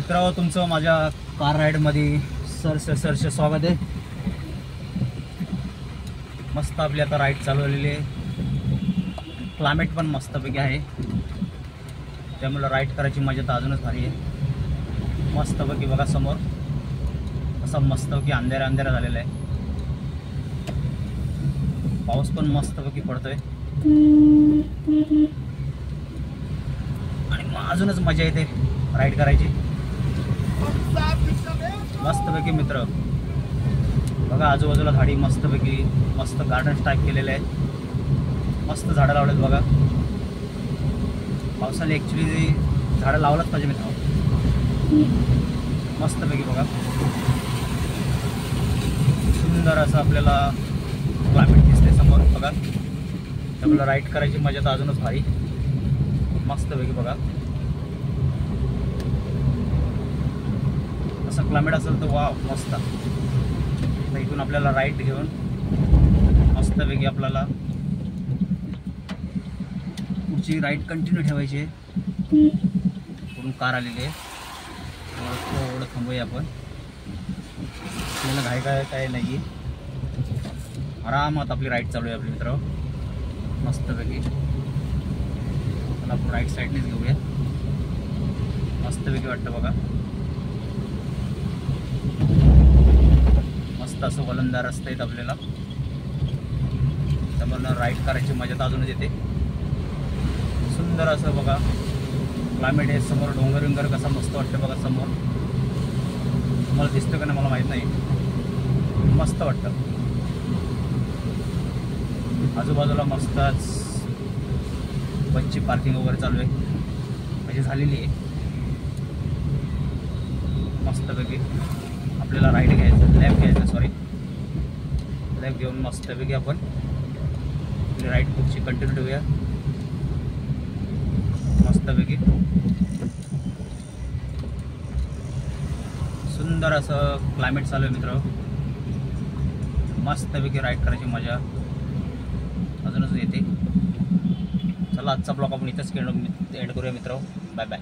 मित्रांनो, तुमचं माझ्या कार राईडमध्ये सरस स्वागत आहे. मस्त आपली आता राईड चालू झालेली आहे. क्लायमेट पण मस्तपैकी आहे, त्यामुळे राईड करायची मजा तर अजूनच भारी आहे. मस्तपैकी बघा समोर असा मस्तपैकी अंधेरा झालेला आहे. पाऊस पण मस्तपैकी पडतोय आणि मग अजूनच मजा येते राईड करायची मस्तपैकी. मित्र बघा, आजूबाजूला झाडी मस्तपैकी मस्त गार्डन टाईप केलेले आहे. मस्त झाडं लावलेत बघा. पावसाने ॲक्च्युली झाडं लावलंच पाहिजे मित्र. मस्तपैकी बघा, सुंदर असं आपल्याला क्लायमेट दिसते समोर बघा. त्यामुळे राईड करायची मजा तर अजूनच भारी. मस्तपैकी बघा, असं क्लायमेट असेल तर वा मस्त. तर इथून आपल्याला राईड घेऊन मस्तपैकी आपल्याला पुढची राईड कंटिन्यू ठेवायची आहे. पूर्ण कार आलेली आहे, थोडं थांबूया आपण. आपल्याला घाई काय नाही आहे, आरामात आपली राईड चालू आहे आपली मित्र. मस्तपैकी चला आपण राईट साईडनेच घेऊया. मस्तपैकी वाटतं बघा. मस्त असं वलंदार रस्ते आहेत आपल्याला, त्यामुळे राईड करायची मजा तर अजूनच येते. सुंदर असं बघा क्लायमेट आहे. समोर डोंगर कसा मस्त वाटतं बघा. समोर तुम्हाला दिसतं का नाही मला माहीत नाही, मस्त वाटतं. आजूबाजूला मस्तच बसची पार्किंग वगैरे चालू आहे, म्हणजे झालेली आहे. मस्तपैकी आपल्याला राईड घ्यायचं, लेफ्ट घेऊन मस्तपैकी आपण आपली राईड पुढची कंटिन्यू ठेवूया. मस्तपैकी सुंदर असं क्लायमेट चालू आहे मित्र. मस्तपैकी राईड करायची मजा अजूनच येते. चला आजचा ब्लॉग आपण इथंच एंड करूया मित्र. Bye bye.